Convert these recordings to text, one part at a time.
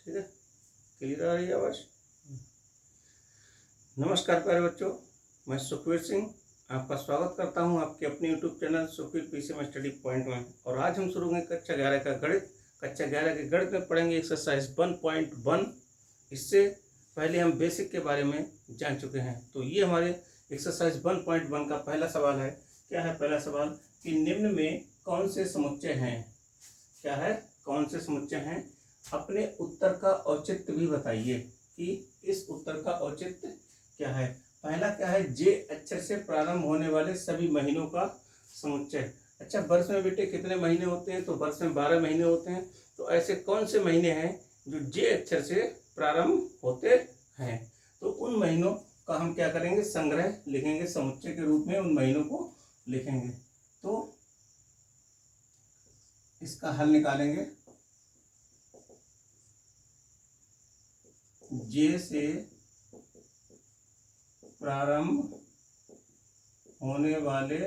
ठीक है, क्लियर आ रही है आवाज़। नमस्कार प्यारे बच्चों, मैं सुखवीर सिंह आपका स्वागत करता हूं आपके अपने YouTube channel Sukhvir PCM study point में। और आज हम शुरू करेंगे कक्षा 11 का गणित। कक्षा 11 के गणित में पढ़ेंगे एक्सरसाइज 1.1। इससे पहले हम बेसिक के बारे में जान चुके हैं। तो ये हमारे एक्सरसाइज 1.1 का पहला सवाल है। क्या है पहला सवाल कि निम्न में कौन से समुच्चय हैं। क्या है, कौन से समुच्चय हैं। अपने उत्तर का औचित्य भी बताइए कि इस उत्तर का औचित्य क्या है। पहला क्या है, जे अक्षर से प्रारंभ होने वाले सभी महीनों का समुच्चय। अच्छा, वर्ष में बेटे कितने महीने होते हैं, तो वर्ष में 12 महीने होते हैं। तो ऐसे कौन से महीने हैं जो जे अक्षर से प्रारंभ होते हैं, तो उन महीनों का हम क्या करेंगे, संग्रह लिखेंगे, समुच्चय के रूप में उन महीनों को लिखेंगे। तो इसका हल निकालेंगे। जे से प्रारंभ होने वाले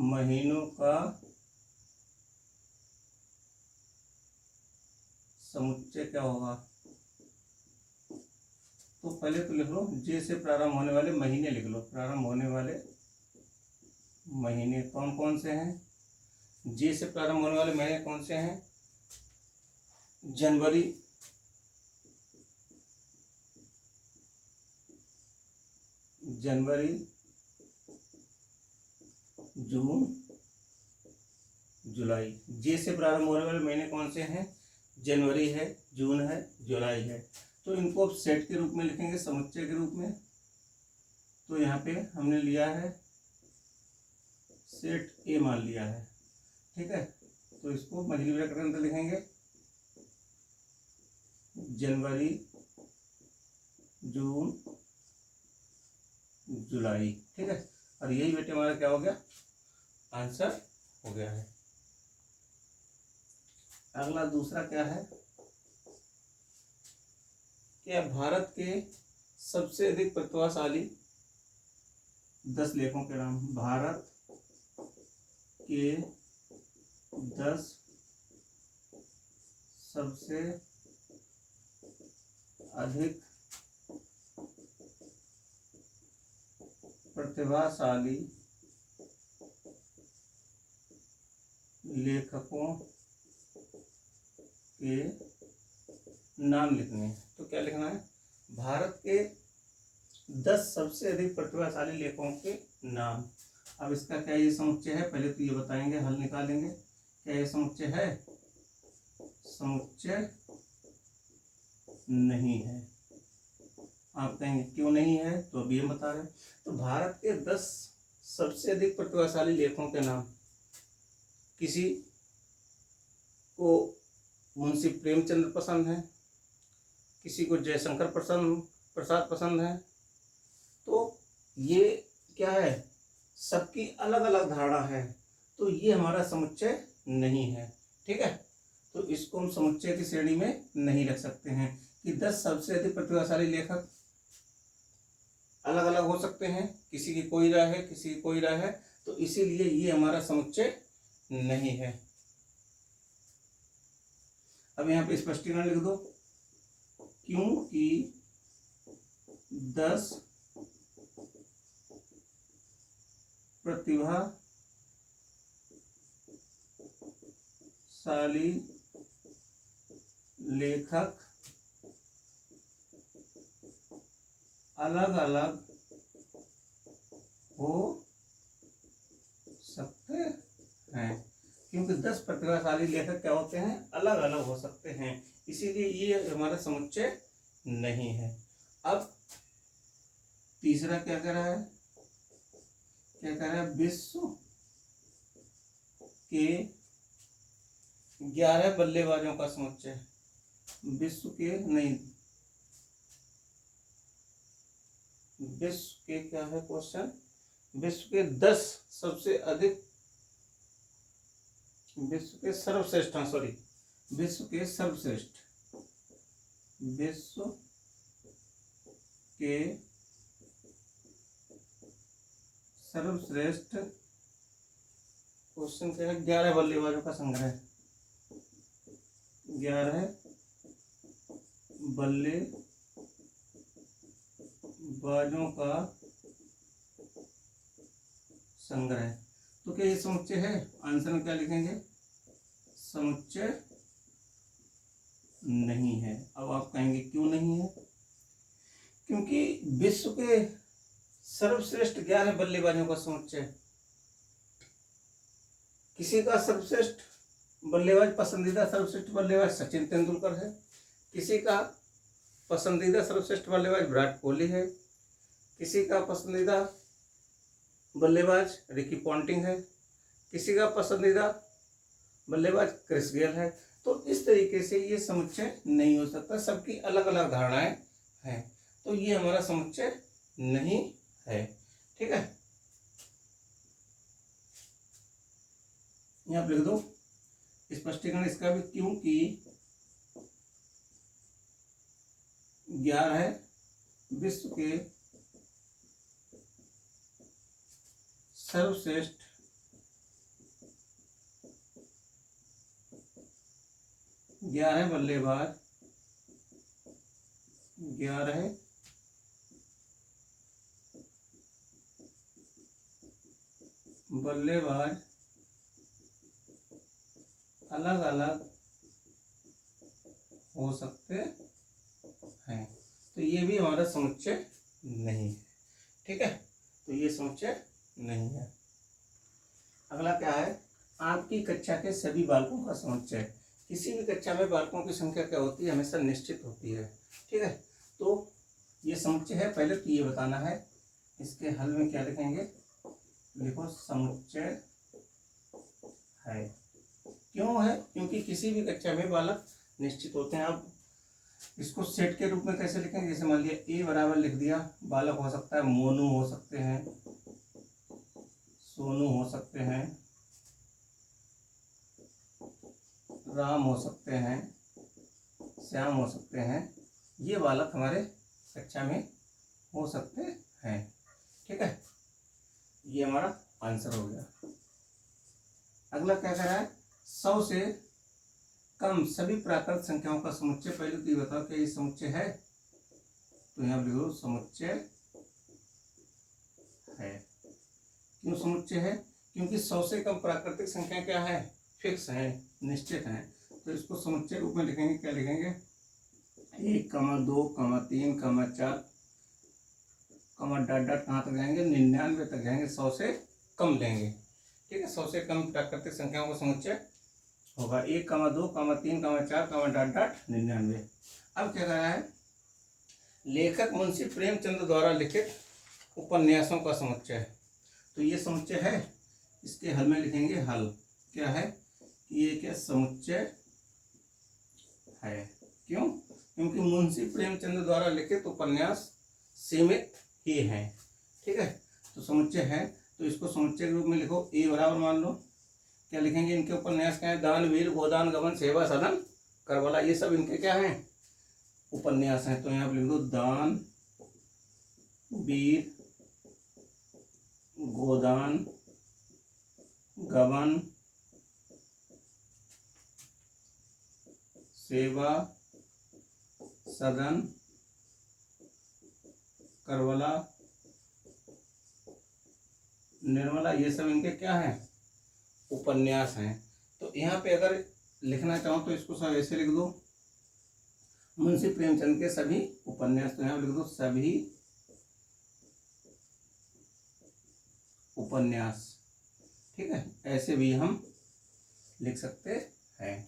महीनों का समुच्चय क्या होगा। तो पहले तो लिख लो, जे से प्रारंभ होने वाले महीने लिख लो। प्रारंभ होने वाले महीने कौन कौन से हैं। जे से प्रारंभ होने वाले महीने कौन से हैं। जनवरी, जून, जुलाई। जे से प्रारंभ होने वाले महीने कौन से हैं, जनवरी है, जून है, जुलाई है। तो इनको अब सेट के रूप में लिखेंगे, समुच्चय के रूप में। तो यहाँ पे हमने लिया है सेट ए मान लिया है, ठीक है। तो इसको मझली ब्रैकेट के अंदर लिखेंगे, जनवरी, जून, जुलाई, ठीक है। और यही बेटे हमारा क्या हो गया, आंसर हो गया है। अगला दूसरा क्या है, क्या भारत के सबसे अधिक प्रतिभाशाली 10 लेखों के नाम। भारत के 10 सबसे अधिक प्रतिभाशाली लेखकों के नाम लिखने हैं। तो क्या लिखना है, भारत के 10 सबसे अधिक प्रतिभाशाली लेखकों के नाम। अब इसका क्या ये समुच्चय है, पहले तो ये बताएंगे, हल निकालेंगे। क्या ये समुच्चय है, समुच्चय नहीं है। आप कहेंगे क्यों नहीं है, तो अभी हम बता रहे हैं। तो भारत के 10 सबसे अधिक प्रतिभाशाली लेखकों के नाम, किसी को मुंशी प्रेमचंद्र पसंद है, किसी को जयशंकर प्रसाद पसंद है। तो ये क्या है, सबकी अलग अलग धारणा है। तो ये हमारा समुच्चय नहीं है, ठीक है। तो इसको हम समुच्चय की श्रेणी में नहीं रख सकते हैं कि 10 सबसे अधिक प्रतिभाशाली लेखक अलग अलग हो सकते हैं, किसी की कोई राय है, किसी की कोई राय है। तो इसीलिए ये हमारा समुच्चय नहीं है। अब यहाँ पे स्पष्टीकरण लिख दो, क्योंकि 10 प्रतिभाशाली लेखक अलग अलग हो सकते हैं। क्योंकि 10 प्रतिभाशाली लेखक क्या होते हैं, अलग अलग हो सकते हैं, इसीलिए ये हमारा समुच्चय नहीं है। अब तीसरा क्या कह रहा है, क्या कह रहा है, विश्व के 11 बल्लेबाजों का समुच्चय। विश्व के नहीं, विश्व के क्या है क्वेश्चन, विश्व के 10 सबसे अधिक, विश्व के सर्वश्रेष्ठ, सॉरी, विश्व के सर्वश्रेष्ठ, विश्व के सर्वश्रेष्ठ क्वेश्चन क्या है, 11 बल्लेबाजों का संग्रह। 11 बल्लेबाजों का संग्रह। तो क्या ये समुच्चय है? आंसर में क्या लिखेंगे? समुच्चय नहीं है। अब आप कहेंगे क्यों नहीं है? क्योंकि विश्व के सर्वश्रेष्ठ 11 बल्लेबाजों का समुच्चय, किसी का सर्वश्रेष्ठ बल्लेबाज, पसंदीदा सर्वश्रेष्ठ बल्लेबाज सचिन तेंदुलकर है, किसी का पसंदीदा सर्वश्रेष्ठ बल्लेबाज विराट कोहली है, किसी का पसंदीदा बल्लेबाज रिकी पॉन्टिंग है, किसी का पसंदीदा बल्लेबाज क्रिस गेल है। तो इस तरीके से ये समुच्चय नहीं हो सकता, सबकी अलग अलग धारणाएं हैं, तो ये हमारा समुच्चय नहीं है। ठीक है, यहाँ लिख दो स्पष्टीकरण इसका भी, क्योंकि 11 विश्व के सर्वश्रेष्ठ 11 बल्लेबाज 11 बल्लेबाज अलग अलग हो सकते हैं, तो ये भी हमारा समुच्चय नहीं है। ठीक है, तो ये समुच्चय नहीं है। अगला क्या है? आपकी कक्षा के सभी बालकों का समुच्चय। किसी भी कक्षा में बालकों की संख्या क्या होती है? हमेशा निश्चित होती है। ठीक है, तो ये समुच्चय है। पहले तो ये बताना है, इसके हल में क्या लिखेंगे? लिखो समुच्चय है। क्यों है? क्योंकि किसी भी कक्षा में बालक निश्चित होते हैं। अब इसको सेट के रूप में कैसे लिखेंगे? जैसे मान लिया ए बराबर लिख दिया, बालक हो सकता है मोनू हो सकते हैं, सोनू हो सकते हैं, राम हो सकते हैं, श्याम हो सकते हैं। ये बालक हमारे कक्षा में हो सकते हैं। ठीक है, ये हमारा आंसर हो गया। अगला क्या कह रहा है? 100 से कम सभी प्राकृत संख्याओं का समुच्चय। पहले तो ये बताओ कि ये समुच्चय है? तो यहाँ लिखो समुच्चय है। क्यों समुच्चय है? क्योंकि 100 से कम प्राकृतिक संख्या क्या है? फिक्स है, निश्चित है। तो इसको समुच्चय रूप में लिखेंगे। क्या लिखेंगे? 1, 2, 3, 4, डॉट कहाँ तक जाएंगे? 99 तक जाएंगे, 100 से कम लेंगे। ठीक है, 100 से कम प्राकृतिक संख्याओं का समुच्चय होगा 1, 2, 3, 4, डॉट 99। अब क्या कह रहा है? लेखक मुंशी प्रेमचंद द्वारा लिखित उपन्यासों का समुच्चय। तो ये समुच्चय है। इसके हल में लिखेंगे हल। क्या है? ये क्या समुच्चय है? क्यों? क्योंकि मुंशी प्रेमचंद द्वारा लिखित उपन्यास सीमित ही हैं। ठीक है, तो समुच्चय है, तो इसको समुच्चय के रूप में लिखो। ए बराबर मान लो, क्या लिखेंगे? इनके उपन्यास क्या है? दान, वीर, गोदान, गबन, सेवा, सदन, करबला। ये सब इनके क्या हैं? उपन्यास हैं। तो यहाँ पर लिख दो दान, वीर, गोदान, गबन, सेवा, सदन, करबला, निर्मला। ये सब इनके क्या हैं? उपन्यास हैं। तो यहाँ पे अगर लिखना चाहो तो इसको सब ऐसे लिख दो, मुंशी प्रेमचंद के सभी उपन्यास। तो यहाँ लिख दो सभी उपन्यास। ठीक है, ऐसे भी हम लिख सकते हैं।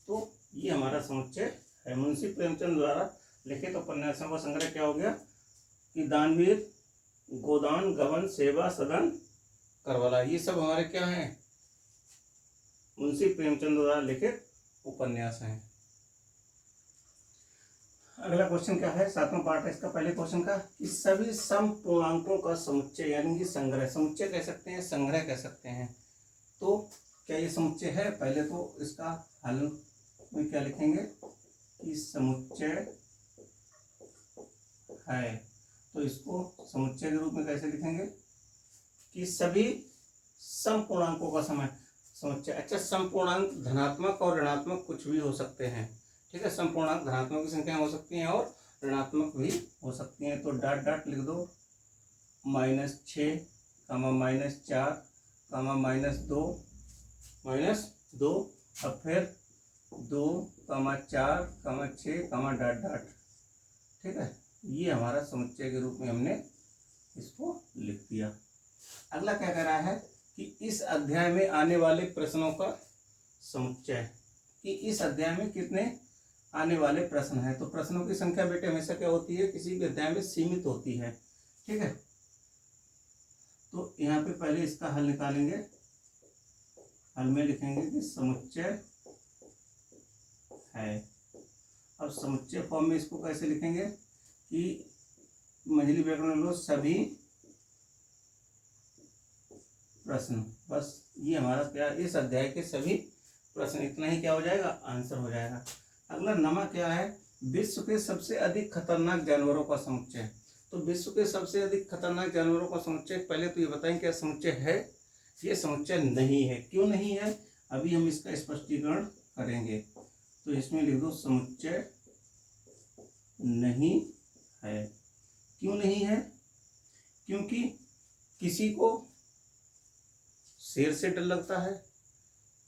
तो ये हमारा समुच्चय है। मुंशी प्रेमचंद द्वारा लिखित उपन्यासों का संग्रह क्या हो गया? कि दानवीर, गोदान, गबन, सेवा, सदन, करबला। ये सब हमारे क्या हैं? मुंशी प्रेमचंद द्वारा लिखित उपन्यास हैं। अगला क्वेश्चन क्या है? 7वां पार्ट है इसका। पहले क्वेश्चन का कि सभी सम पूर्णांकों का समुच्चय यानी कि संग्रह। समुच्चय कह सकते हैं, संग्रह कह सकते हैं। तो क्या ये समुच्चय है? पहले तो इसका हल में क्या लिखेंगे? कि समुच्चय है। तो इसको समुच्चय के रूप में कैसे लिखेंगे? कि सभी सम पूर्णांकों का समय। समुच्चय। अच्छा, संपूर्णांक धनात्मक और ऋणात्मक कुछ भी हो सकते हैं, ठीक है। संपूर्णांक धनात्मक की संख्या हो सकती हैं और ऋणात्मक भी हो सकती हैं। तो डॉट डॉट लिख दो, -6, -4, -2, अब फिर 2, 4, 6, डॉट डॉट, ठीक है। ये हमारा समुच्चय के रूप में हमने इसको लिख दिया। अगला क्या कह रहा है कि इस अध्याय में आने वाले प्रश्नों का समुच्चय, कि इस अध्याय में कितने आने वाले प्रश्न हैं। तो प्रश्नों की संख्या बेटे हमेशा क्या होती है, किसी भी अध्याय में सीमित होती है, ठीक है। तो यहाँ पे पहले इसका हल निकालेंगे। हल में लिखेंगे कि समुच्चय है। अब समुच्चय फॉर्म में इसको कैसे लिखेंगे कि मंझली व्याकरण लो सभी प्रश्न, बस ये हमारा क्या, इस अध्याय के सभी प्रश्न, इतना ही क्या हो जाएगा, आंसर हो जाएगा। अगला नमा क्या है, विश्व के सबसे अधिक खतरनाक जानवरों का समुच्चय। तो विश्व के सबसे अधिक खतरनाक जानवरों का समुच्चय, पहले तो ये बताएं क्या समुच्चय है। ये समुच्चय नहीं है। क्यों नहीं है, अभी हम इसका स्पष्टीकरण करेंगे। तो इसमें लिख दो समुच्चय नहीं है। क्यों नहीं है, क्योंकि किसी को शेर से डर लगता है,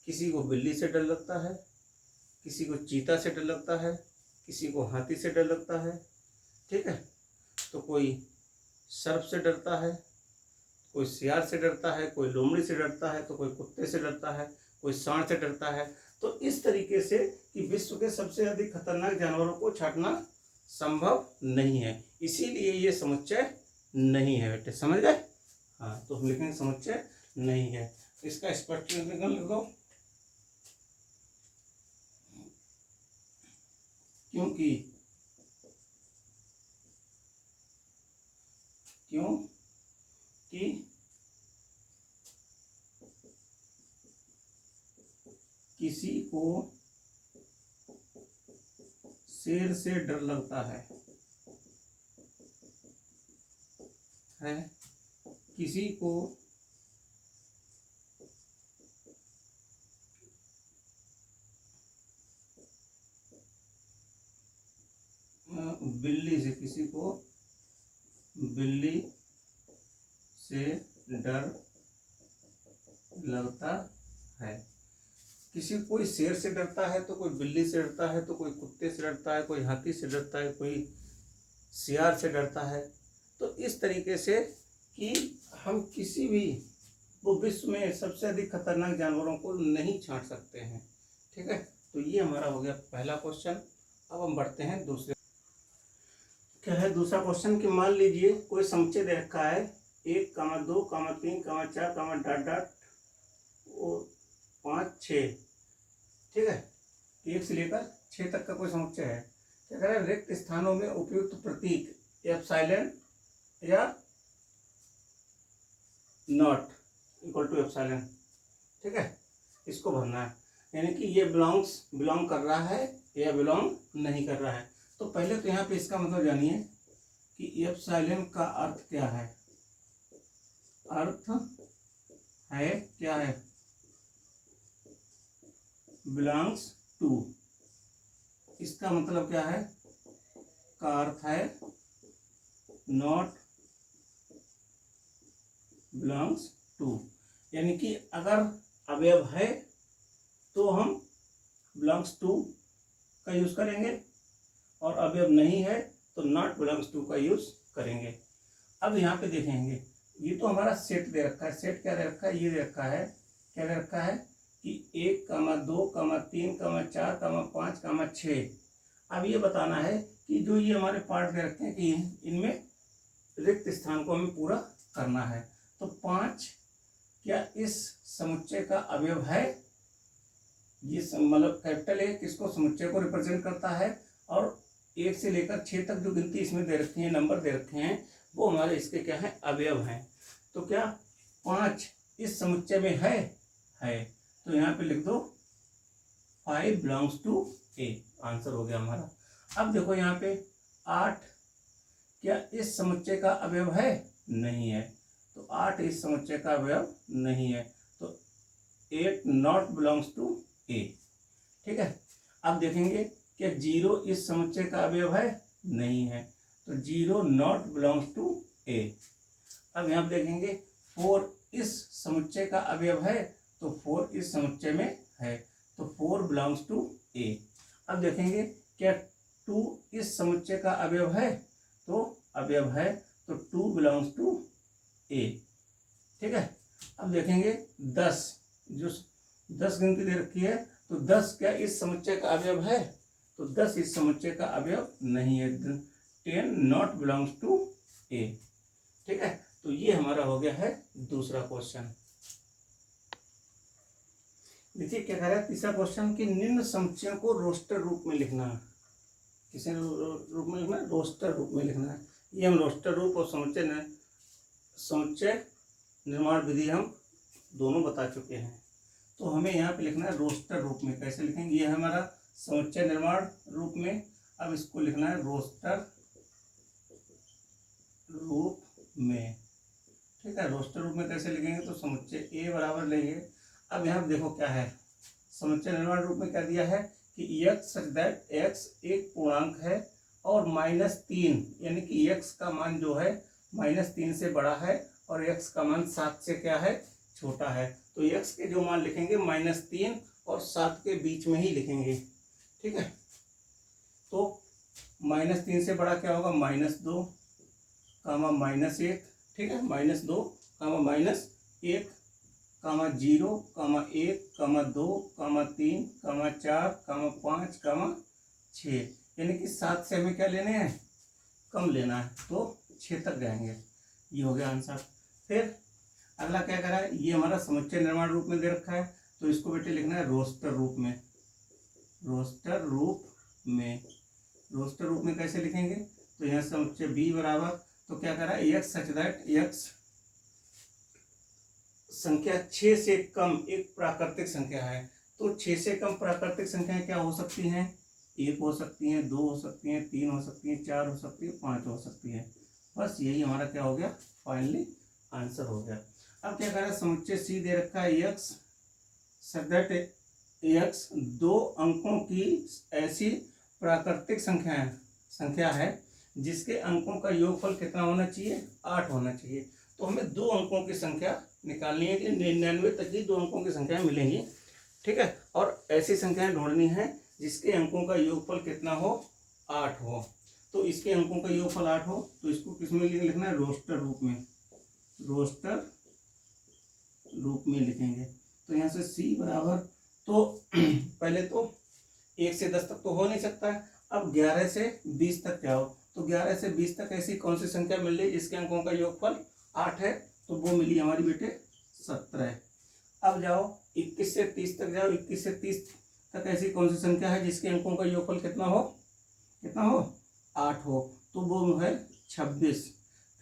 किसी को बिल्ली से डर लगता है, किसी को चीता से डर लगता है, किसी को हाथी से डर लगता है, ठीक है। तो कोई सर्प से डरता है, कोई सियार से डरता है, कोई लोमड़ी से डरता है, तो कोई कुत्ते से डरता है, कोई सांड से डरता है। तो इस तरीके से कि विश्व के सबसे अधिक खतरनाक जानवरों को छांटना संभव नहीं है, इसीलिए ये समुच्चय नहीं है बेटे, समझ गए। हाँ, तो हम लिखेंगे समुच्चय नहीं है। इसका स्पष्टीकरण लिख दो, क्योंकि किसी को शेर से डर लगता है, किसी को बिल्ली से, किसी को बिल्ली से डर लगता है। किसी कोई शेर से डरता है, तो कोई बिल्ली से डरता है, तो कोई कुत्ते से डरता है, कोई हाथी से डरता है, कोई सियार से डरता है। तो इस तरीके से कि हम किसी भी वो विश्व में सबसे अधिक खतरनाक जानवरों को नहीं छांट सकते हैं, ठीक है। तो ये हमारा हो गया पहला क्वेश्चन। अब हम बढ़ते हैं दूसरे। क्या है दूसरा क्वेश्चन कि मान लीजिए कोई समुच्चय दे रखा है 1, 2, 3, 4, डॉट डॉट 5, 6, ठीक है। 1 से लेकर 6 तक का कोई समुच्चय है। क्या कह रहा है, रिक्त स्थानों में उपयुक्त प्रतीक एप्सिलॉन या नॉट इक्वल टू एप्सिलॉन, ठीक है, इसको भरना है। यानी कि ये बिलोंग कर रहा है या बिलोंग नहीं कर रहा है। तो पहले तो यहाँ पे इसका मतलब जानिए कि एप्सिलॉन का अर्थ क्या है। अर्थ है क्या है, बिलोंग्स टू। इसका मतलब क्या है, का अर्थ है नॉट बिलोंग्स टू। यानी कि अगर अवयव है तो हम बिलोंग्स टू का यूज करेंगे, और अवयव नहीं है तो नॉट बिलोंग्स टू का यूज करेंगे। अब यहाँ पे देखेंगे, ये तो हमारा सेट दे रखा है। सेट क्या दे रखा है, ये दे रखा है, क्या दे रखा है कि 1, 2, 3, 4, 5, 6। अब ये बताना है कि जो ये हमारे पार्ट दे रखे हैं कि इनमें रिक्त स्थान को हमें पूरा करना है। तो 5 क्या इस समुच्चय का अवयव है। ये मतलब कैपिटल ए किसको, समुच्चय को रिप्रेजेंट करता है, और 1 से लेकर 6 तक जो गिनती इसमें दे रखी है, नंबर दे रखे हैं, वो हमारे इसके क्या है, अवयव हैं। तो क्या 5 इस समुच्चय में है। तो यहाँ पे लिख दो 5 बिलोंग्स टू ए, आंसर हो गया हमारा। अब देखो यहाँ पे 8 क्या इस समुच्चय का अवयव है, नहीं है। तो 8 इस समुच्चय का अवयव नहीं है। तो 8 नॉट बिलोंग्स टू ए। ठीक है, अब देखेंगे कि 0 इस समुच्चय का अवयव है, नहीं है, तो 0 नॉट बिलोंग्स टू ए। अब यहाँ देखेंगे 4 इस समुच्चय का अवयव है, तो 4 इस समुच्चय में है, तो 4 बिलोंग्स टू ए। अब देखेंगे क्या 2 इस समुच्चय का अवयव है, तो अवयव है, तो 2 बिलोंग्स टू ए। ठीक है, अब देखेंगे 10, जो 10 गिनती दे रखी है, तो 10 क्या इस समुच्चय का अवयव है, तो 10 इस समुच्चय का अवयव नहीं है, 10 नॉट बिलोंग्स टू ए। ठीक है, तो ये हमारा हो गया है दूसरा क्वेश्चन। देखिए क्या कह रहा है तीसरा क्वेश्चन कि निम्न समुच्चयों को रोस्टर रूप में लिखना। किसी रूप में लिखना है, रोस्टर रूप में लिखना है। ये हम रोस्टर रूप और समुच्चय निर्माण विधि हम दोनों बता चुके हैं, तो हमें यहाँ पे लिखना है रोस्टर रूप में। कैसे लिखेंगे, ये है हमारा समुच्चय निर्माण रूप में, अब इसको लिखना है रोस्टर रूप में। ठीक है, रोस्टर रूप में कैसे लिखेंगे, तो समुच्चय ए बराबर लेंगे। अब यहाँ देखो क्या है, समुच्चय निर्माण रूप में क्या दिया है कि x सच दैट x एक पूर्णांक है और -3, यानी कि x का मान जो है -3 से बड़ा है और x का मान 7 से क्या है, छोटा है। तो x के जो मान लिखेंगे -3 और 7 के बीच में ही लिखेंगे। ठीक है, तो -3 से बड़ा क्या होगा, -2 कामा -1। ठीक है, -2 कामा -1 कामा 0 कामा 1 कामा 2 कामा 3 कामा 4 कामा 5 कामा 6, यानी कि 7 से हमें क्या लेने हैं, कम लेना है, तो 6 तक जाएंगे। ये हो गया आंसर। फिर अगला क्या करा है, ये हमारा समुच्चय निर्माण रूप में दे रखा है, तो इसको बेटे लिखना है रोस्टर रूप में। रोस्टर रूप में, रोस्टर रूप में कैसे लिखेंगे, तो यहाँ समुच्चय बी बराबर, तो क्या करा है x सच दैट x संख्या 6 से कम एक प्राकृतिक संख्या है, तो 6 से कम प्राकृतिक संख्याएं क्या हो सकती हैं, 1 हो सकती हैं, 2 हो सकती हैं, 3 हो सकती हैं, 4 हो सकती है, 5 हो सकती है। बस यही हमारा क्या हो गया, फाइनली आंसर हो गया। अब क्या करें, समुच्चय सी दे रखा है x सच दैट x 2 अंकों की ऐसी प्राकृतिक संख्या है जिसके अंकों का योगफल कितना होना चाहिए, 8 होना चाहिए। तो हमें 2 अंकों की संख्या निकालनी है कि 99 तक ही 2 अंकों की संख्या मिलेंगी। ठीक है, और ऐसी संख्याएं ढूंढनी है जिसके अंकों का योगफल कितना हो, 8 हो। तो इसके अंकों का योगफल 8 हो, तो इसको किस में लिखना है, रोस्टर रूप में। रोस्टर रूप में लिखेंगे, तो यहाँ से c बराबर, तो पहले तो 1 से 10 तक तो हो नहीं सकता है, अब 11 से 20 तक जाओ, तो 11 से 20 तक ऐसी कौन सी संख्या मिल रही जिसके अंकों का योगफल 8 है, तो वो मिली हमारी बेटे 17। अब जाओ 21 से 30 तक जाओ, 21 से 30 तक ऐसी कौन सी संख्या है जिसके अंकों का योगफल कितना हो 8 हो, तो वो है 26।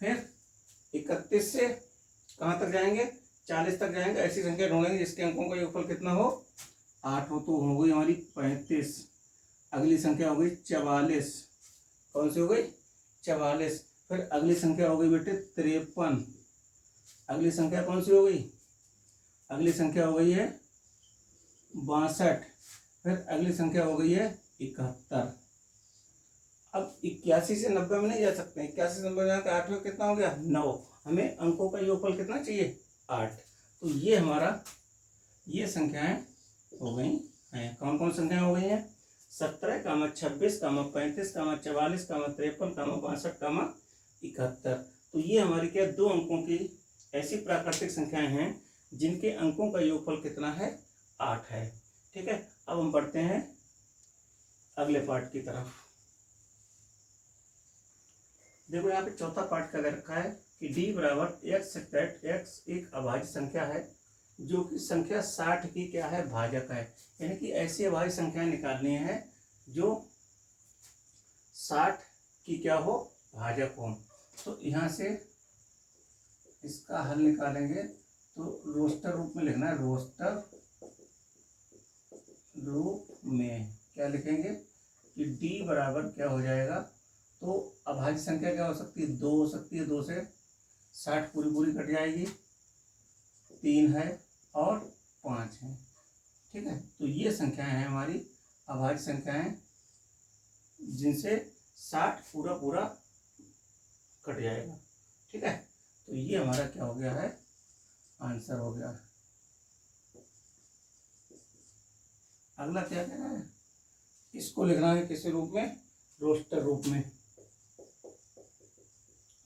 फिर 31 से कहाँ तक जाएंगे, 40 तक जाएंगे, ऐसी संख्या ढूंढेंगे जिसके अंकों का योगफल कितना हो 8 हो, तो हो गई हमारी 35। अगली संख्या हो गई 44, कौन सी हो गई 44। फिर अगली संख्या हो गई बेटे 53। अगली संख्या कौन सी हो गई, अगली संख्या हो गई है 62। फिर अगली संख्या हो गई है 71। अब 81 से 90 में नहीं जा सकते, 81 से 90 में जाकर 8 में कितना हो गया 9। हमें अंकों का योगफल कितना चाहिए 8। तो ये हमारा ये संख्याएं हो गई हैं। कौन कौन संख्याएं हो गई हैं, 17 कामा 26 कामा 35 कामा 44 कामा 53 कामा 62 कामा 71। तो ये हमारी क्या 2 अंकों की ऐसी प्राकृतिक संख्याएं हैं जिनके अंकों का योगफल कितना है 8 है। ठीक है, अब हम बढ़ते हैं अगले पार्ट की तरफ। देखो यहाँ पे चौथा पार्ट क्या दे रखा है कि d बराबर x दैट x एक अभाज्य संख्या है जो कि संख्या 60 की क्या है, भाजक है। यानी कि ऐसी अभाज्य संख्याएं निकालनी है जो 60 की क्या हो, भाजक हो। तो यहाँ से इसका हल निकालेंगे, तो रोस्टर रूप में लिखना है। रोस्टर रूप में क्या लिखेंगे कि d बराबर क्या हो जाएगा, तो अभाज्य संख्या क्या हो सकती है, 2 हो सकती है, 2 से 60 पूरी पूरी कट जाएगी, 3 है और 5 है। ठीक है, तो ये संख्याएं हैं हमारी अभाज्य संख्याएं जिनसे 60 पूरा पूरा कट जाएगा। ठीक है, तो ये हमारा क्या हो गया है, आंसर हो गया। अगला क्या कह रहा है, इसको लिखना है किस रूप में, रोस्टर रूप में,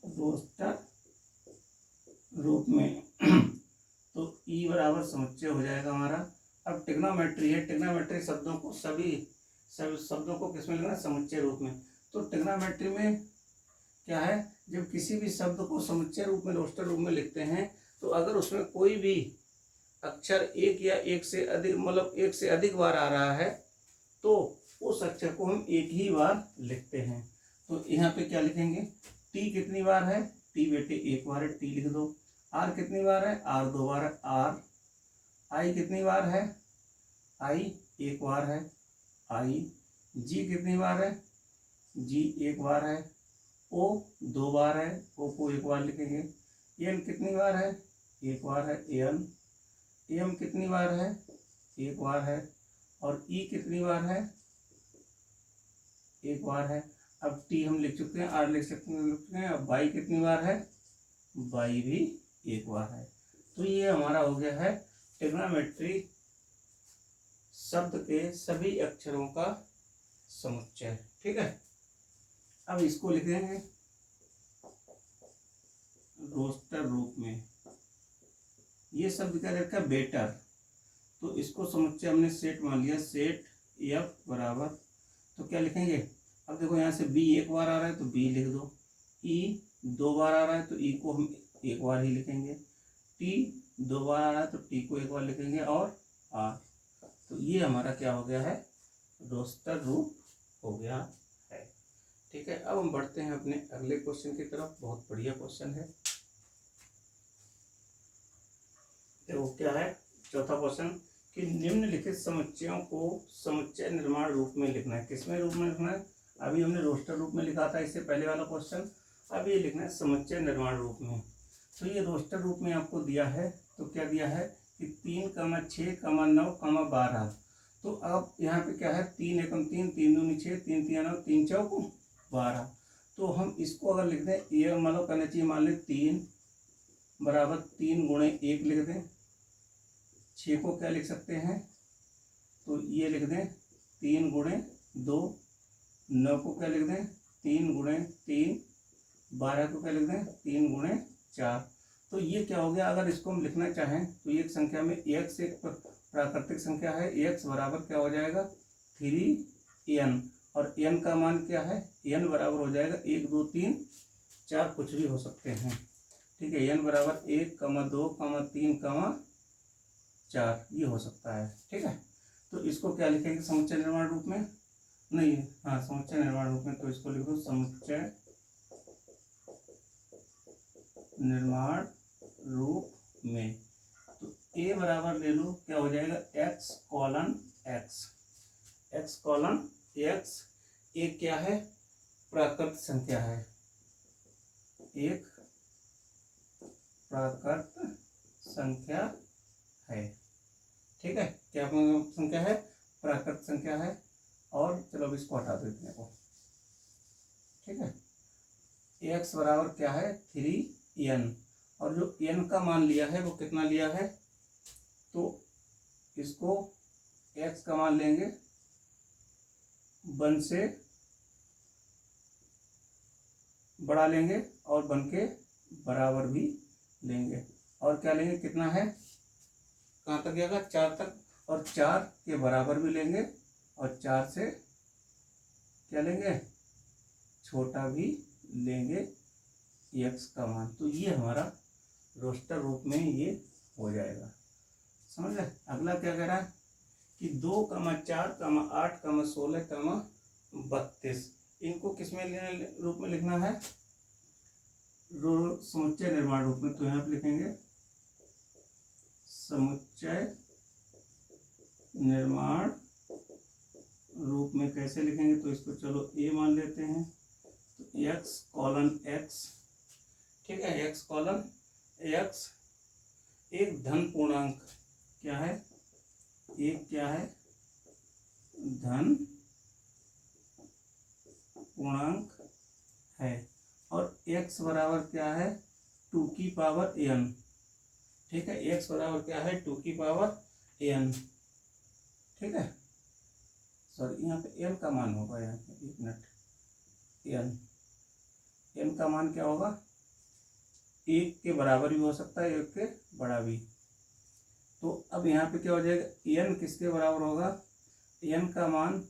रोस्टर रूप में। तो ई बराबर समुच्चय हो जाएगा हमारा। अब ट्रिग्नोमेट्री है, ट्रिग्नोमेट्री शब्दों को सभी शब्दों को किसमें लिखना है, समुच्चय रूप में। तो ट्रिग्नोमेट्री में क्या है, जब किसी भी शब्द को समुच्चय रूप में, रोस्टर रूप में लिखते हैं, तो अगर उसमें कोई भी अक्षर एक या एक से अधिक, मतलब एक से अधिक बार आ रहा है, तो उस अक्षर को हम एक ही बार लिखते हैं। तो यहाँ पे क्या लिखेंगे, टी कितनी बार है, टी बेटे एक बार है, टी लिख दो। आर कितनी बार है, आर 2 बार है, आर। आई कितनी बार है, आई एक बार है, आई। जी कितनी बार है, जी एक बार है। ओ 2 बार है, ओ को एक बार लिखेंगे। एन कितनी बार है, एक बार है, एन। एम कितनी बार है, एक बार है। और ई कितनी बार है, एक बार है। अब टी हम लिख चुके हैं, आर लिख सकते हैं। अब बाई कितनी बार है, बाई भी एक बार है। तो ये हमारा हो गया है ट्रिग्नोमेट्री शब्द के सभी अक्षरों का समुच्चय। ठीक है, अब इसको लिखेंगे रोस्टर रूप में। ये शब्द क्या रखा, बेटर। तो इसको समुच्चय हमने सेट मान लिया, सेट एफ बराबर, तो क्या लिखेंगे, अब देखो यहाँ से बी एक बार आ रहा है तो बी लिख दो। ई 2 बार आ रहा है तो ई को हम एक बार ही लिखेंगे। टी 2 बार आ रहा है तो टी को एक बार लिखेंगे। और आर, तो ये हमारा क्या हो गया है, रोस्टर रूप हो गया है। ठीक है, अब हम बढ़ते हैं अपने अगले क्वेश्चन की तरफ। बहुत बढ़िया क्वेश्चन है। देखो क्या है, चौथा क्वेश्चन कि निम्नलिखित समुच्चयों को समुच्चय निर्माण रूप में लिखना है। किसमें रूप में लिखना है, अभी हमने रोस्टर रूप में लिखा था इससे पहले वाला क्वेश्चन, अब ये लिखना है समुच्चय निर्माण रूप में। तो ये रोस्टर रूप में आपको दिया है, तो क्या दिया है कि 3, 6, 9, 12। तो अब यहाँ पे क्या है, 3 एकम 3, 3 दूनी 6, 3 तिया 9, 3 चौक 12। तो हम इसको अगर लिख दें, ये मतलब करना चाहिए, मान लें 3 बराबर 3 गुणे 1 लिख दें। 6 को क्या लिख सकते हैं, तो ये लिख दें 3 गुणे 2। 9 को क्या लिख दें, 3 गुणे 3। 12 को क्या लिख दें, 3 गुणे 4। तो ये क्या हो गया, अगर इसको हम लिखना चाहें तो एक संख्या में x एक प्राकृतिक संख्या है, x बराबर क्या हो जाएगा 3n। और n का मान क्या है, n बराबर हो जाएगा 1, 2, 3, 4, कुछ भी हो सकते हैं। ठीक है, n बराबर 1, 2, 3, 4 ये हो सकता है। ठीक है, तो इसको क्या लिखेंगे, समुच्चय निर्माण रूप में, नहीं हाँ समुच्चय निर्माण रूप में। तो इसको लिखो समुच्चय निर्माण रूप में। तो a बराबर ले लो, क्या हो जाएगा x colon x, x colon x। एक क्या है, प्राकृत संख्या है, एक प्राकृत संख्या है। ठीक है, क्या संख्या है, प्राकृत संख्या है। और चलो अब इसको हटा देते हैं को। ठीक है, x बराबर क्या है 3n, और जो n का मान लिया है वो कितना लिया है, तो इसको x का मान लेंगे 1 से बड़ा लेंगे और 1 के बराबर भी लेंगे। और क्या लेंगे, कितना है, कहाँ तक जाएगा 4 तक, और 4 के बराबर भी लेंगे और 4 से क्या लेंगे, छोटा भी लेंगे x का मान। तो ये हमारा रोस्टर रूप में ये हो जाएगा। समझ गए। अगला क्या कह रहा है कि 2, 4, 8, 16, 32 इनको किसमें रूप में लिखना है, समुच्चय निर्माण रूप में। तो यहाँ पे लिखेंगे समुच्चय निर्माण रूप में। कैसे लिखेंगे, तो इसको चलो a मान लेते हैं, तो x कॉलन x। ठीक है, x कॉलन x एक धन पूर्णांक क्या है, एक क्या है धन पूर्णांक है, और x बराबर क्या है 2 की पावर n। ठीक है, x बराबर क्या है 2 की पावर n। ठीक है, सॉरी यहाँ पे n का मान होगा, यहाँ पे 1 मिनट, n का मान क्या होगा, 1 के बराबर भी हो सकता है, 1 के बड़ा भी। तो अब यहाँ पे क्या हो जाएगा, n किसके बराबर होगा, n का मान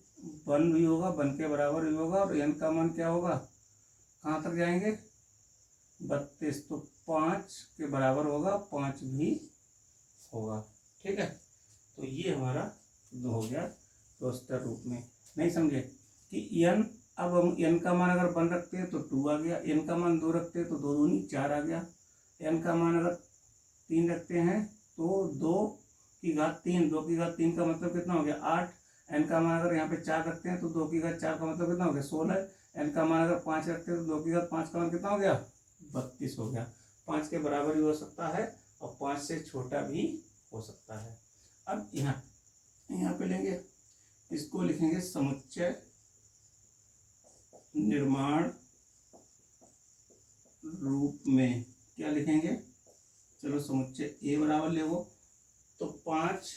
1 भी होगा, 1 के बराबर भी होगा, और n का मान क्या होगा, कहाँ तक जाएंगे 32, तो 5 के बराबर होगा, 5 भी होगा। ठीक है, तो ये हमारा हो गया रोस्टर रूप में। नहीं समझे कि n, अब हम n का मान अगर 1 रखते हैं तो 2 आ गया, n का मान 2 रखते हैं तो 2 दूनी 4 आ गया, n का मान अगर 3 रखते हैं तो 2 की घात 3, 2 की घात 3 का मतलब कितना हो गया 8, n का मान अगर यहाँ पे 4 रखते हैं तो 2 की घात 4 का मतलब कितना हो गया 16, n का मान अगर 5 रखते हैं तो 2 की घात 5 का मान कितना हो गया 32 हो गया। 5 के बराबर भी हो सकता है और 5 से छोटा भी हो सकता है। अब यहाँ पे लेंगे, इसको लिखेंगे समुच्चय निर्माण रूप में। क्या लिखेंगे, चलो समुच्चय ए बराबर ले वो, तो 5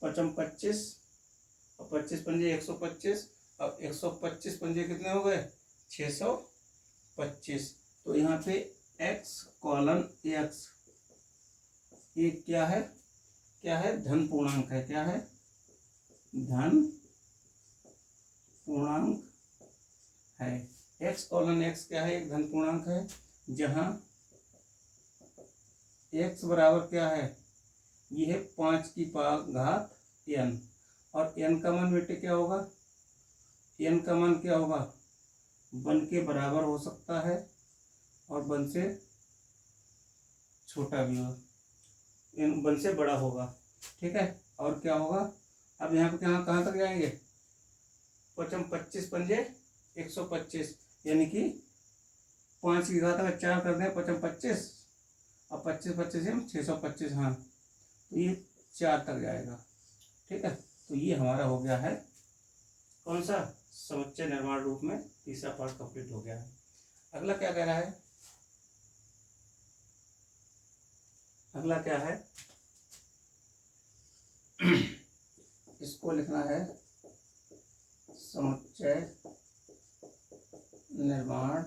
पचम 25 और 25 पंजे 125, अब 125 पंजे कितने हो गए 625। तो यहाँ पे x कॉलन x एक क्या है धन पूर्णांक है, क्या है धन पूर्णांक है। x कॉलन x क्या है, एक धन पूर्णांक है, जहां x बराबर क्या है, ये है 5 की घात n, और n का मान बेटे क्या होगा, n का मान क्या होगा 1 के बराबर हो सकता है और 1 से छोटा भी होगा, 1 से बड़ा होगा। ठीक है, और क्या होगा, अब यहाँ पे कहाँ तक जाएंगे, 25 पंजे 125, यानी कि 5 की घात अगर 4 कर दें 25 और 25 25 हम 625, हाँ तो ये 4 तक जाएगा। ठीक है, तो ये हमारा हो गया है कौन सा, समुच्चय निर्माण रूप में तीसरा पार्ट कंप्लीट हो गया है। अगला क्या कह रहा है, अगला क्या है इसको लिखना है समुच्चय निर्माण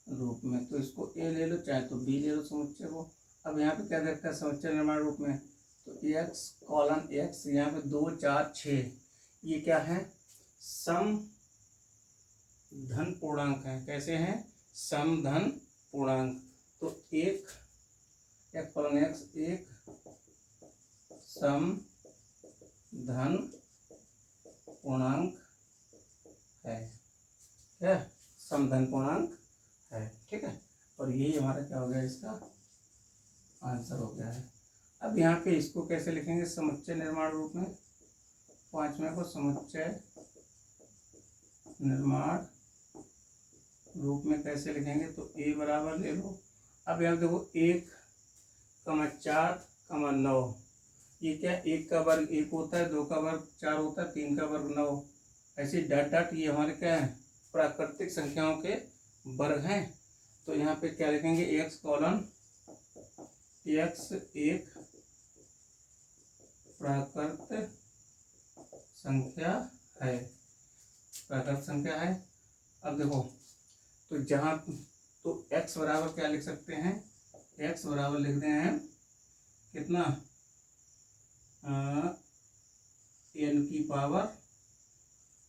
रूप में। तो इसको ए ले लो चाहे तो बी ले लो समुच्चय को। अब यहाँ पे क्या देखता है समुच्चय निर्माण रूप में, तो x कॉलन x, यहाँ पे 2 4 6, ये क्या है सम धन पूर्णांक है। कैसे हैं, सम धन पूर्णांक। तो एक x कॉलन x एक सम धन पूर्णांक है, क्या समधन पूर्णांक है। ठीक है, और यही हमारा क्या हो गया, इसका आंसर हो गया है। अब यहाँ पे इसको कैसे लिखेंगे समुच्चय निर्माण रूप में, 5वें को समुच्चय निर्माण रूप में कैसे लिखेंगे, तो ए बराबर ले लो। अब यहाँ देखो 1, 4, 9, ये क्या 1 का वर्ग 1 होता है, 2 का वर्ग 4 होता है, 3 का वर्ग 9, ऐसे डॉट डॉट ये हमारे क्या है प्राकृतिक संख्याओं के वर्ग हैं। तो यहाँ पे क्या लिखेंगे x कॉलन x एक प्राकृत संख्या है, प्राकृत संख्या है। अब देखो तो जहाँ तो x बराबर क्या लिख सकते हैं, x बराबर लिखते हैं कितना n की पावर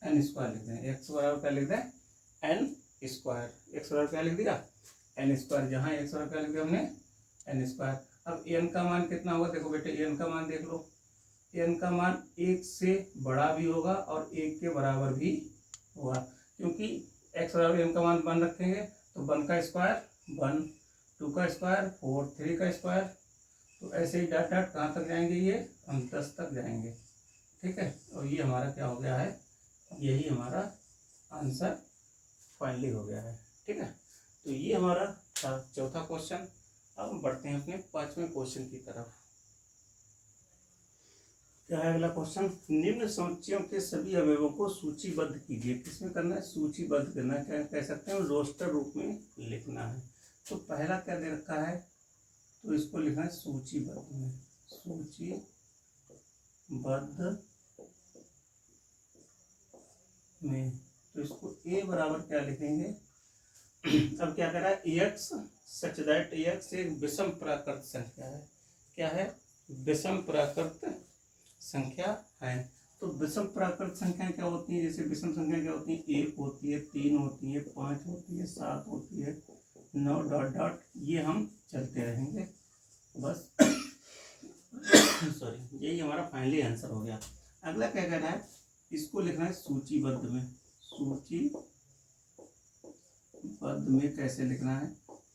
n स्क्वायर लिखते हैं। x बराबर क्या लिखते हैं n स्क्वायर, x बराबर क्या लिख दिया n स्क्वायर, जहाँ x बराबर क्या लिख दिया हमने n स्क्वायर। अब n का मान कितना होगा, देखो बेटे n का मान देख लो, n का मान 1 से बड़ा भी होगा और 1 के बराबर भी होगा, क्योंकि x बराबर n का मान 1 रखेंगे तो 1 का स्क्वायर 1, 2 का स्क्वायर 4, 3 का स्क्वायर, तो ऐसे ही डॉट डॉट कहाँ तक जाएंगे, ये हम 10 तक जाएंगे। ठीक है, और ये हमारा क्या हो गया है, यही हमारा आंसर फाइनली हो गया है। ठीक है, तो ये हमारा था चौथा क्वेश्चन। अब हम बढ़ते हैं अपने 5वें क्वेश्चन की तरफ। क्या है अगला क्वेश्चन? निम्न सूचियों के सभी अवयवों को सूचीबद्ध कीजिए। किसमें करना है? सूचीबद्ध करना है। क्या कह सकते हैं? रोस्टर रूप में लिखना है। तो पहला क्या दे रखा है? तो इसको लिखना है सूचीबद्ध में। सूचीबद्ध में तो इसको ए बराबर क्या लिखेंगे? अब क्या कर रहा है? एक्स सच दैट एक्स एक विषम प्राकृत संख्या है। क्या है? विषम प्राकृत संख्या है। तो विषम प्राकृत संख्या क्या होती है? जैसे विषम संख्या क्या होती है? 1 होती है, 3 होती है, 5 होती है, 7 होती है, 9 डॉट डॉट, ये हम चलते रहेंगे बस। सॉरी, यही हमारा फाइनली आंसर हो गया। अगला क्या कह रहा है? इसको लिखना है सूचीबद्ध में। सूचीबद्ध में कैसे लिखना है?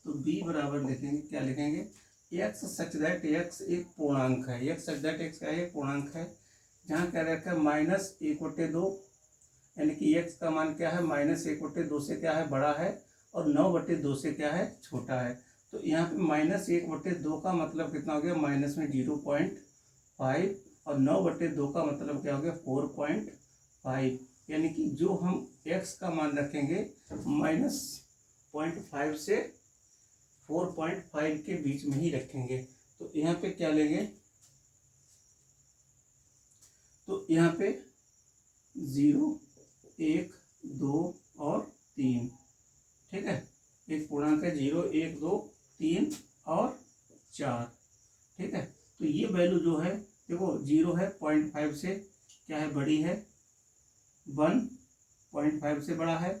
तो बी बराबर लिखेंगे, क्या लिखेंगे? एक्स सच दैट एक्स एक पूर्णांक है। एक्स सच दैट एक्स का एक पूर्णांक है, जहाँ क्या रखा है? -1/2, यानी कि एक्स का मान क्या है? -1/2 से क्या है? बड़ा है, और 9/2 से क्या है? छोटा है। तो यहाँ पे -1/2 का मतलब कितना हो गया? माइनस में 0.5, और 9/2 का मतलब क्या हो गया? 4.5। यानी कि जो हम x का मान रखेंगे -0.5 से 4.5 के बीच में ही रखेंगे। तो यहाँ पे क्या लेंगे? तो यहाँ पे 0, 1, 2 और 3, ठीक है। एक पूर्णांक है 0, 1, 2, 3 और 4, ठीक है। तो ये वैल्यू जो है, देखो 0 है 0.5 से क्या है? बड़ी है, 1 0.5 से बड़ा है,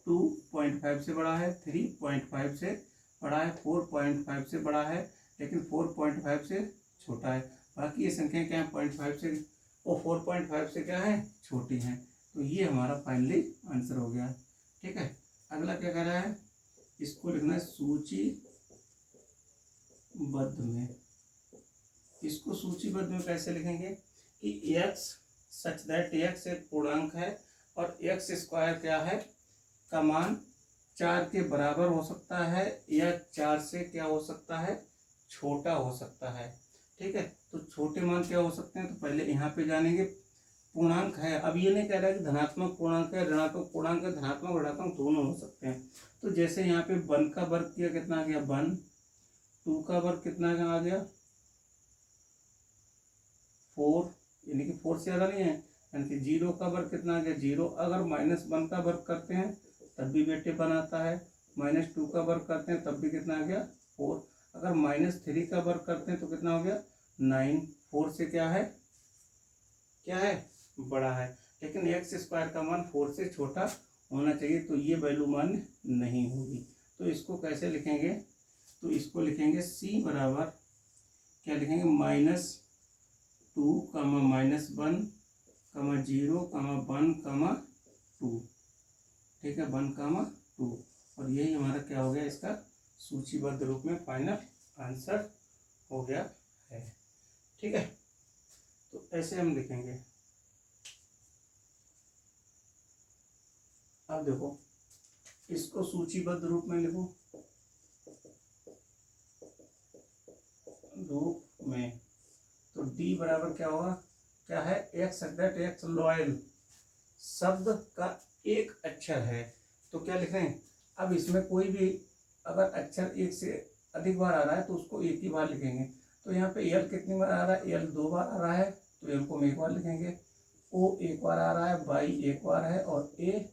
2 0.5 से बड़ा है, 3 0.5 से बड़ा है, 4 0.5 से बड़ा है, लेकिन 4.5 से छोटा है। बाकी ये संख्या क्या है? 0.5 से और 4.5 से क्या है? छोटी हैं। तो ये हमारा फाइनली आंसर हो गया, ठीक है। अगला क्या कर रहा है? इसको लिखना है सूचीबद्ध में। इसको सूचीबद्ध में कैसे लिखेंगे? कि एक्स सच दैट एक्स एक पूर्णांक है, और एक्स स्क्वायर क्या है? का मान 4 के बराबर हो सकता है, या 4 से क्या हो सकता है? छोटा हो सकता है, ठीक है। तो छोटे मान क्या हो सकते हैं? तो पहले यहाँ पे जानेंगे। पूर्णांक है, अब ये नहीं कह रहा है कि धनात्मक पूर्णांक है, ऋणात्मक पूर्णांक है, धनात्मक ऋणात्मक दोनों हो सकते हैं। तो जैसे यहाँ पे 1 का वर्ग किया, कितना आ गया? 1, 2 का वर्ग कितना आ गया? 4, यानी कि 4 से ज़्यादा नहीं है, यानी कि 0 का वर्ग कितना आ गया? 0। अगर -1 का वर्ग करते हैं तब भी बेटे बनाता है, -2 का वर्ग करते हैं तब भी कितना आ गया? 4। अगर -3 का वर्ग करते हैं तो कितना हो गया? 9। 4 से क्या है? क्या है? बड़ा है, लेकिन एक्स स्क्वायर का मान 4 से छोटा होना चाहिए, तो ये वैल्यू मान्य नहीं होगी। तो इसको कैसे लिखेंगे? तो इसको लिखेंगे सी बराबर क्या लिखेंगे? -2, -1, -0, 1, 2, ठीक है। 1, 2, और यही हमारा क्या हो गया? इसका सूचीबद्ध रूप में फाइनल आंसर हो गया है, ठीक है। तो ऐसे हम लिखेंगे। अब देखो, इसको सूचीबद्ध रूप में लिखो, रूप में। तो डी बराबर क्या होगा? क्या है? एक्स दैट एक्स लॉयल शब्द का एक अक्षर है। तो क्या लिखें? अब इसमें कोई भी अगर अक्षर एक से अधिक बार आ रहा है तो उसको एक ही बार लिखेंगे। तो यहाँ पे एल कितनी बार आ रहा है? एल 2 बार आ रहा है, तो एल को हम एक बार लिखेंगे। ओ 1 बार आ रहा है, बाई 1 बार है, और ए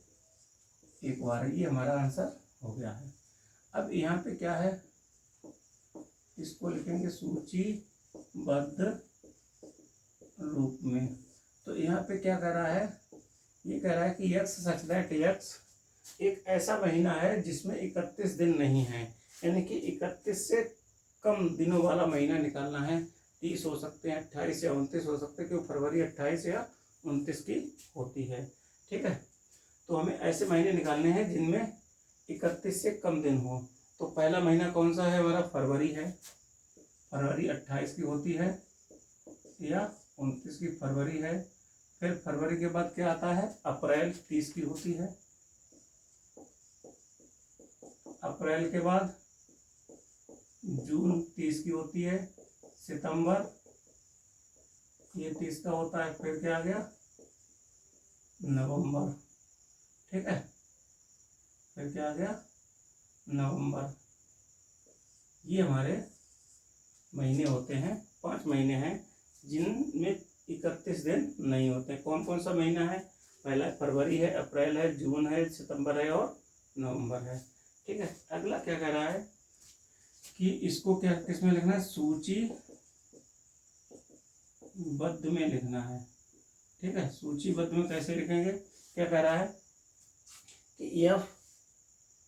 1 बार है। ये हमारा आंसर हो गया है। अब यहाँ पे क्या है? इसको लिखेंगे सूचीबद्ध रूप में। तो यहाँ पे क्या कह रहा है? ये कह रहा है कि एक्स सच दैट एक्स एक ऐसा महीना है जिसमें 31 दिन नहीं है, यानी कि 31 से कम दिनों वाला महीना निकालना है। 30 हो सकते हैं, 28 या 29 हो सकते हैं, क्योंकि फरवरी 28 या 29 की होती है, ठीक है। तो हमें ऐसे महीने निकालने हैं जिनमें 31 से कम दिन हो। तो पहला महीना कौन सा है? हमारा फरवरी है। फरवरी 28 की होती है, या 29 की फरवरी है। फिर फरवरी के बाद क्या आता है? अप्रैल 30 की होती है। अप्रैल के बाद जून 30 की होती है, सितंबर ये 30 का होता है, फिर क्या आ गया नवंबर, ठीक है, फिर क्या आ गया नवंबर। ये हमारे महीने होते हैं, 5 महीने हैं जिनमें 31 दिन नहीं होते। कौन कौन सा महीना है? पहला फरवरी है, अप्रैल है, जून है, सितंबर है और नवंबर है, ठीक है। अगला क्या कह रहा है कि इसको क्या किसमें लिखना है? सूचीबद्ध में लिखना है, ठीक है। सूचीबद्ध में कैसे लिखेंगे? क्या कह रहा है कि एफ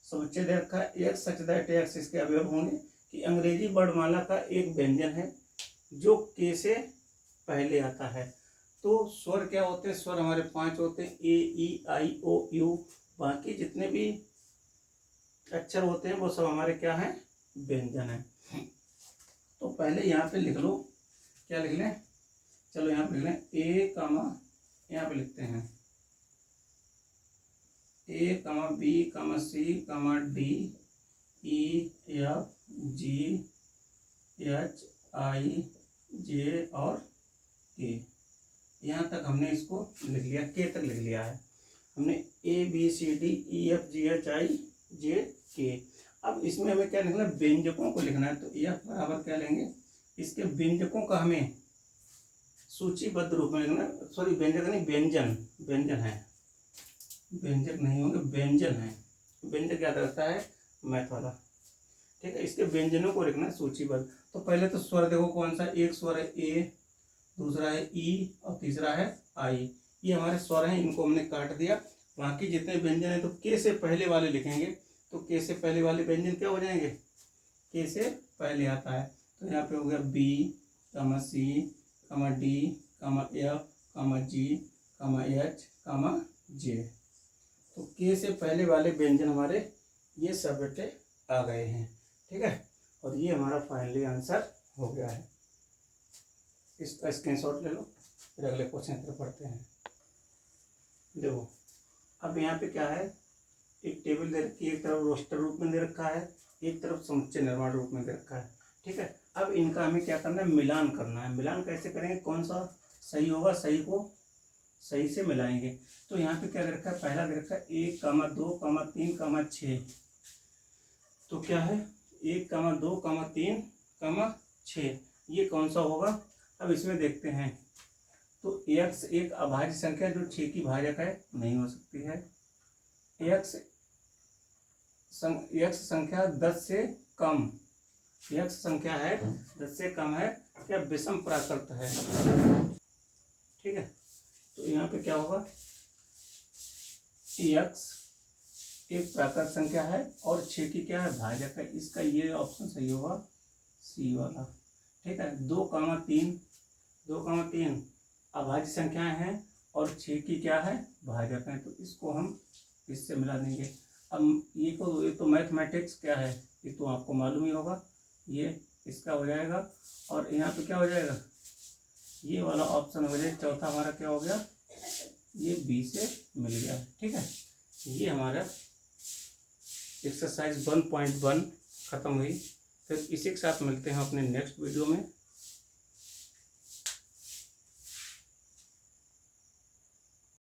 समुच्चय दे रखा है, एक्स सच दैट एक्स इसके अवयव होंगे कि अंग्रेजी वर्णमाला का एक व्यंजन है जो के से पहले आता है। तो स्वर क्या होते हैं? स्वर हमारे 5 होते हैं, ए ई आई ओ यू। बाकी जितने भी अक्षर होते हैं वो सब हमारे क्या है? व्यंजन है। तो पहले यहाँ पे लिख लो, क्या लिख लें? चलो यहाँ पे लिख लें ए कामा, यहाँ पे लिखते हैं A comma B comma C comma D E F G H I J और के। यहाँ तक हमने इसको लिख लिया, के तक लिख लिया है हमने, A B C D E F G H I J K. अब इसमें हमें क्या लिखना है? व्यंजकों को लिखना है। तो एफ बराबर क्या लेंगे? इसके व्यंजकों का हमें सूचीबद्ध रूप में लिखना है। सॉरी व्यंजक नहीं, व्यंजन, व्यंजन है, व्यंजक नहीं होंगे, व्यंजन है। व्यंजक याद रहता है मैथ वाला, ठीक है। इसके व्यंजनों को लिखना है सूचीबद्ध। तो पहले तो स्वर देखो कौन सा? एक स्वर है ए, दूसरा है ई और तीसरा है आई। ये हमारे स्वर हैं, इनको हमने काट दिया। बाकी जितने व्यंजन हैं तो के से पहले वाले लिखेंगे। तो के से पहले वाले व्यंजन क्या हो जाएंगे? के से पहले आता है। तो यहाँ पे हो गया B comma C comma D कामा एफ कामा जी कामा एच कामा जे। तो के से पहले वाले व्यंजन हमारे ये सब बेटे आ गए हैं, ठीक है। और ये हमारा फाइनली आंसर हो गया है। इसका स्क्रीनशॉट ले लो, फिर अगले क्वेश्चन की तरफ पढ़ते हैं। देखो अब यहाँ पे क्या है? एक टेबल दे रखी है, एक तरफ रोस्टर रूप में दे रखा है, एक तरफ समुच्चय निर्माण रूप में दे रखा है, ठीक है। अब इनका हमें क्या करना है? मिलान करना है। मिलान कैसे करेंगे? कौन सा सही होगा? सही को सही से मिलाएंगे। तो यहाँ पे क्या दे रखा है? पहला दे रखा है 1, 2, 3, 6। तो क्या है? 1, 2, 3, 6। ये कौन सा होगा? अब इसमें देखते हैं। तो x एक अभाज्य संख्या जो 6 की भाजक है, नहीं हो सकती है। x संख्या 10 से कम, x संख्या है 10 से कम है, क्या विषम प्राकृत है, ठीक है। तो यहाँ पे क्या होगा? x एक प्राकृत संख्या है और 6 की क्या है? भाजक है। इसका ये ऑप्शन सही होगा, सी वाला, ठीक है। 2, 3 अभाज्य संख्याएं हैं और 6 की क्या है? भाजक है। तो इसको हम इससे मिला देंगे। अब ये तो मैथमेटिक्स क्या है, ये तो आपको मालूम ही होगा। ये इसका हो जाएगा और यहाँ पे क्या हो जाएगा? ये वाला ऑप्शन हो जाएगा। चौथा हमारा क्या हो गया? ये बी से मिल गया, ठीक है। ये हमारा एक्सरसाइज 1.1 खत्म हुई। फिर इसी के साथ मिलते हैं अपने नेक्स्ट वीडियो में।